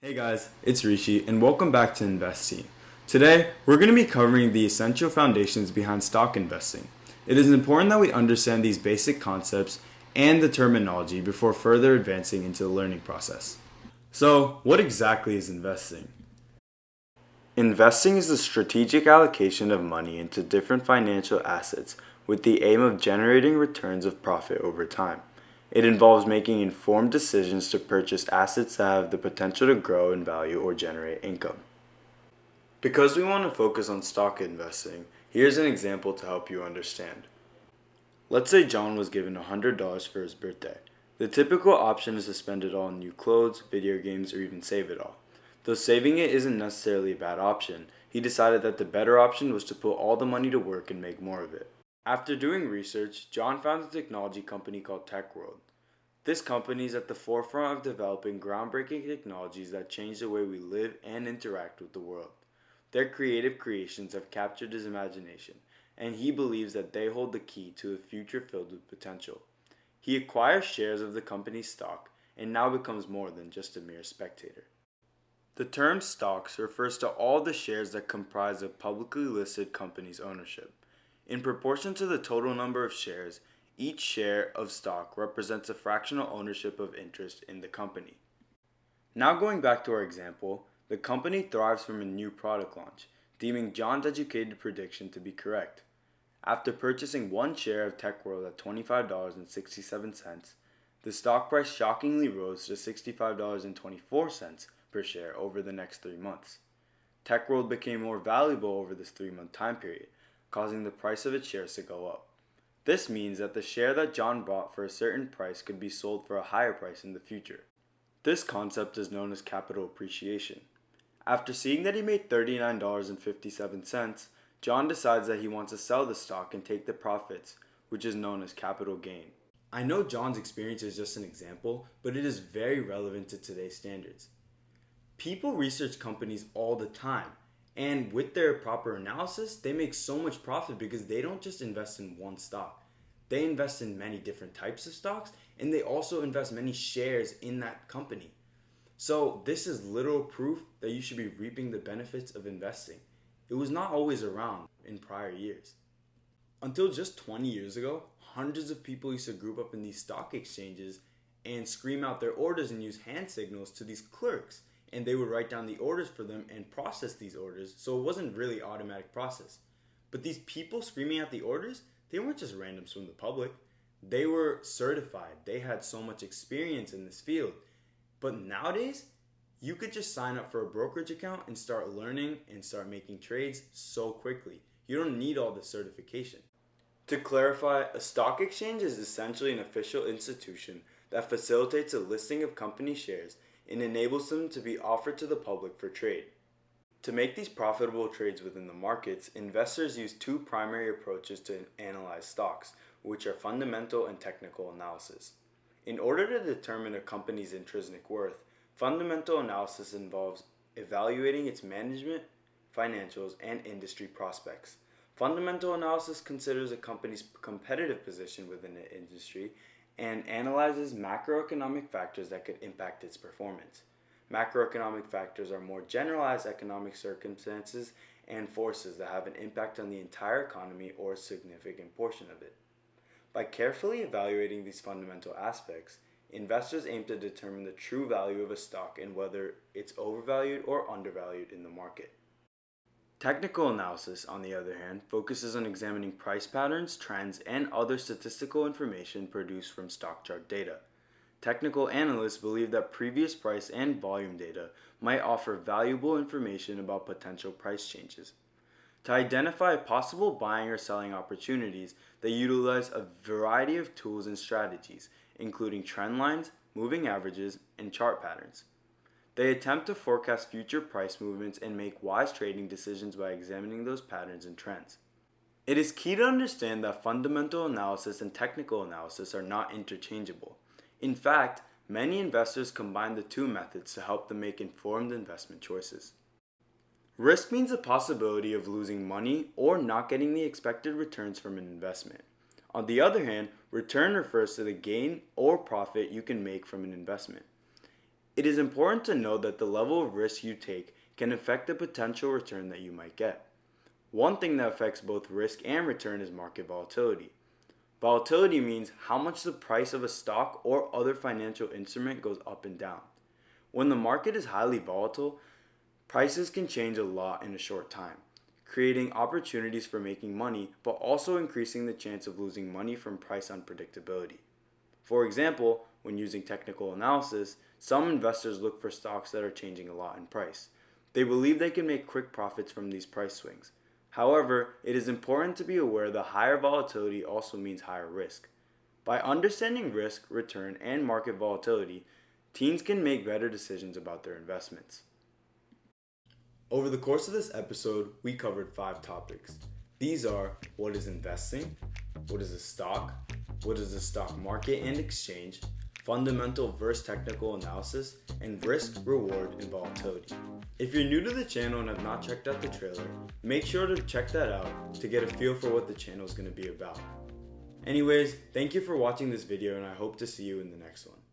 Hey guys, it's Rishi and welcome back to Investing. Today, we're going to be covering the essential foundations behind stock investing. It is important that we understand these basic concepts and the terminology before further advancing into the learning process. So, what exactly is investing? Investing is the strategic allocation of money into different financial assets with the aim of generating returns of profit over time. It involves making informed decisions to purchase assets that have the potential to grow in value or generate income. Because we want to focus on stock investing, here's an example to help you understand. Let's say John was given $100 for his birthday. The typical option is to spend it all on new clothes, video games, or even save it all. Though saving it isn't necessarily a bad option, he decided that the better option was to put all the money to work and make more of it. After doing research, John found a technology company called TechWorld. This company is at the forefront of developing groundbreaking technologies that change the way we live and interact with the world. Their creative creations have captured his imagination, and he believes that they hold the key to a future filled with potential. He acquires shares of the company's stock and now becomes more than just a mere spectator. The term stocks refers to all the shares that comprise a publicly listed company's ownership. In proportion to the total number of shares, each share of stock represents a fractional ownership of interest in the company. Now going back to our example, the company thrives from a new product launch, deeming John's educated prediction to be correct. After purchasing one share of TechWorld at $25.67, the stock price shockingly rose to $65.24 per share over the next 3 months. TechWorld became more valuable over this 3-month time period, causing the price of its shares to go up. This means that the share that John bought for a certain price could be sold for a higher price in the future. This concept is known as capital appreciation. After seeing that he made $39.57, John decides that he wants to sell the stock and take the profits, which is known as capital gain. I know John's experience is just an example, but it is very relevant to today's standards. People research companies all the time, and with their proper analysis, they make so much profit because they don't just invest in one stock. They invest in many different types of stocks, and they also invest many shares in that company. So this is literal proof that you should be reaping the benefits of investing. It was not always around in prior years. Until just 20 years ago, hundreds of people used to group up in these stock exchanges and scream out their orders and use hand signals to these clerks. And they would write down the orders for them and process these orders, so it wasn't really automatic process. But these people screaming out the orders, they weren't just randoms from the public. They were certified. They had so much experience in this field. But nowadays, you could just sign up for a brokerage account and start learning and start making trades so quickly. You don't need all the certification. To clarify, a stock exchange is essentially an official institution that facilitates a listing of company shares and enables them to be offered to the public for trade. To make these profitable trades within the markets, investors use two primary approaches to analyze stocks, which are fundamental and technical analysis. In order to determine a company's intrinsic worth, fundamental analysis involves evaluating its management, financials, and industry prospects. Fundamental analysis considers a company's competitive position within an industry and analyzes macroeconomic factors that could impact its performance. Macroeconomic factors are more generalized economic circumstances and forces that have an impact on the entire economy or a significant portion of it. By carefully evaluating these fundamental aspects, investors aim to determine the true value of a stock and whether it's overvalued or undervalued in the market. Technical analysis, on the other hand, focuses on examining price patterns, trends, and other statistical information produced from stock chart data. Technical analysts believe that previous price and volume data might offer valuable information about potential price changes. To identify possible buying or selling opportunities, they utilize a variety of tools and strategies, including trend lines, moving averages, and chart patterns. They attempt to forecast future price movements and make wise trading decisions by examining those patterns and trends. It is key to understand that fundamental analysis and technical analysis are not interchangeable. In fact, many investors combine the two methods to help them make informed investment choices. Risk means the possibility of losing money or not getting the expected returns from an investment. On the other hand, return refers to the gain or profit you can make from an investment. It is important to know that the level of risk you take can affect the potential return that you might get. One thing that affects both risk and return is market volatility. Volatility means how much the price of a stock or other financial instrument goes up and down. When the market is highly volatile, prices can change a lot in a short time, creating opportunities for making money but also increasing the chance of losing money from price unpredictability. For example, when using technical analysis, some investors look for stocks that are changing a lot in price. They believe they can make quick profits from these price swings. However, it is important to be aware that higher volatility also means higher risk. By understanding risk, return, and market volatility, teens can make better decisions about their investments. Over the course of this episode, we covered 5 topics. These are: what is investing, what is a stock, what is the stock market and exchange, fundamental versus technical analysis, and risk, reward, and volatility. If you're new to the channel and have not checked out the trailer, make sure to check that out to get a feel for what the channel is going to be about. Anyways, thank you for watching this video and I hope to see you in the next one.